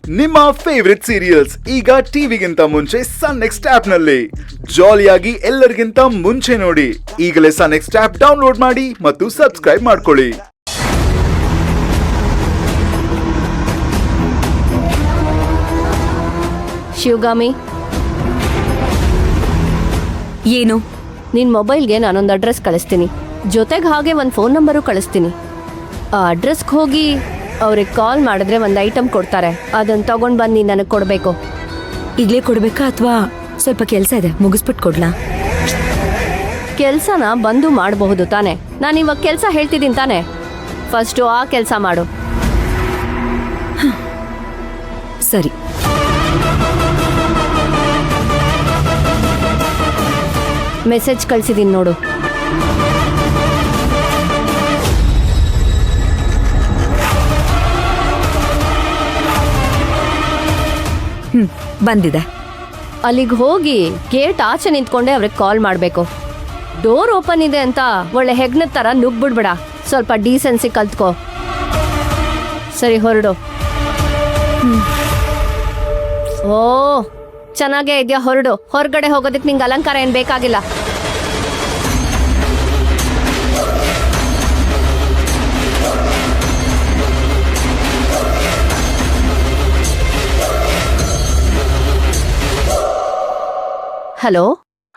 ನಿಮ್ಮ favourite serials ಈಗ ಟಿವಿಗಿಂತ ಮುಂಚೆ ಸನ್ ನೆಕ್ಸ್ಟ್ ಆಪ್ ನಲ್ಲಿ ಜಾಲಿಯಾಗಿ ಎಲ್ಲರಿಗಿಂತ ಮುಂಚೆ ನೋಡಿ. ಈಗಲೇ ಸನ್ ನೆಕ್ಸ್ಟ್ ಆಪ್ ಡೌನ್ಲೋಡ್ ಮಾಡಿ ಮತ್ತು ಸಬ್ಸ್ಕ್ರೈಬ್ ಮಾಡ್ಕೊಳ್ಳಿ. ಶಿವಗಾಮಿ, ಏನು? ನಿನ್ ಮೊಬೈಲ್ಗೆ ನಾನೊಂದು ಅಡ್ರೆಸ್ ಕಳಿಸ್ತೀನಿ, ಜೊತೆಗೆ ಹಾಗೆ ಒಂದು ಫೋನ್ ನಂಬರು ಕಳಿಸ್ತೀನಿ. ಆ ಅಡ್ರೆಸ್ಗೆ ಹೋಗಿ ಅವ್ರಿಗೆ ಕಾಲ್ ಮಾಡಿದ್ರೆ ಒಂದು ಐಟಮ್ ಕೊಡ್ತಾರೆ, ಅದನ್ನ ತಗೊಂಡ್ ಬಂದು ನೀನು ನನಗೆ ಕೊಡಬೇಕು. ಈಗಲೇ ಕೊಡ್ಬೇಕಾ ಅಥವಾ ಸ್ವಲ್ಪ ಕೆಲಸ ಇದೆ ಮುಗಿಸ್ಬಿಟ್ಟು ಕೊಡ್ಲಾ? ಕೆಲಸನ ಬಂದು ಮಾಡಬಹುದು ತಾನೆ. ನಾನು ಇವಾಗ ಕೆಲಸ ಹೇಳ್ತಿದ್ದೀನಿ ತಾನೆ, ಫಸ್ಟು ಆ ಕೆಲಸ ಮಾಡು. ಸರಿ. ಮೆಸೇಜ್ ಕಳ್ಸಿದ್ದೀನಿ ನೋಡು. ಬಂದಿದೆ. ಅಲ್ಲಿಗೆ ಹೋಗಿ ಗೇಟ್ ಆಚೆ ನಿಂತ್ಕೊಂಡೆ ಅವ್ರಿಗೆ ಕಾಲ್ ಮಾಡಬೇಕು. ಡೋರ್ ಓಪನ್ ಇದೆ ಅಂತ ಒಳ್ಳೆ ಹೆಗ್ನದ ಥರ ನುಗ್ಬಿಡ್ಬೇಡ, ಸ್ವಲ್ಪ ಡೀಸೆನ್ಸಿ ಕಲ್ತ್ಕೋ. ಸರಿ, ಹೊರಡು. ಓ, ಚೆನ್ನಾಗೇ ಇದೆಯಾ, ಹೊರಡು. ಹೊರಗಡೆ ಹೋಗೋದಕ್ಕೆ ನಿಂಗೆ ಅಲಂಕಾರ ಏನು ಬೇಕಾಗಿಲ್ಲ. ಹಲೋ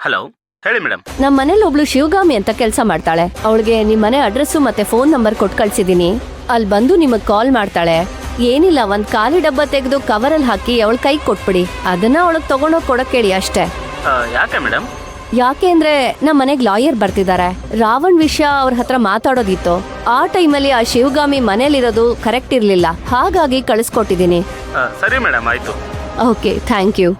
ಹಲೋ, ಹೇಳಿ ಮೇಡಮ್. ನಮ್ಮ ಮನೇಲಿ ಒಬ್ಳು ಶಿವಗಾಮಿ ಅಂತ ಕೆಲಸ ಮಾಡ್ತಾಳೆ. ಅವಳಿಗೆ ನಿಮ್ಮ ಮನೆ ಅಡ್ರೆಸ್ಸು ಮತ್ತೆ ಫೋನ್ ನಂಬರ್ ಕೊಟ್ಟು ಕಳ್ಸಿದೀನಿ. ಅಲ್ಲಿ ಬಂದು ನಿಮಗೆ ಕಾಲ್ ಮಾಡ್ತಾಳೆ. ಏನಿಲ್ಲ, ಒಂದ್ ಖಾಲಿ ಡಬ್ಬ ತೆಗೆದು ಕವರಲ್ಲಿ ಹಾಕಿ ಅವಳ ಕೈ ಕೊಟ್ಬಿಡಿ. ಅದನ್ನ ಅವಳಿಗೆ ತಗೊಂಡೋಗಿ ಕೊಡಕ್ ಹೇಳಿ ಅಷ್ಟೇ. ಯಾಕೆ ಮೇಡಮ್? ಯಾಕೆ ಅಂದ್ರೆ ನಮ್ಮ ಮನೆಗ್ ಲಾಯರ್ ಬರ್ತಿದ್ದಾರೆ. ರಾವಣ್ ವಿಷಯ ಅವ್ರ ಹತ್ರ ಮಾತಾಡೋದಿತ್ತು. ಆ ಟೈಮಲ್ಲಿ ಆ ಶಿವಗಾಮಿ ಮನೇಲಿರೋದು ಕರೆಕ್ಟ್ ಇರ್ಲಿಲ್ಲ, ಹಾಗಾಗಿ ಕಳಿಸ್ಕೊಟ್ಟಿದೀನಿ. ಸರಿ ಮೇಡಮ್, ಆಯ್ತು. Okay, thank you.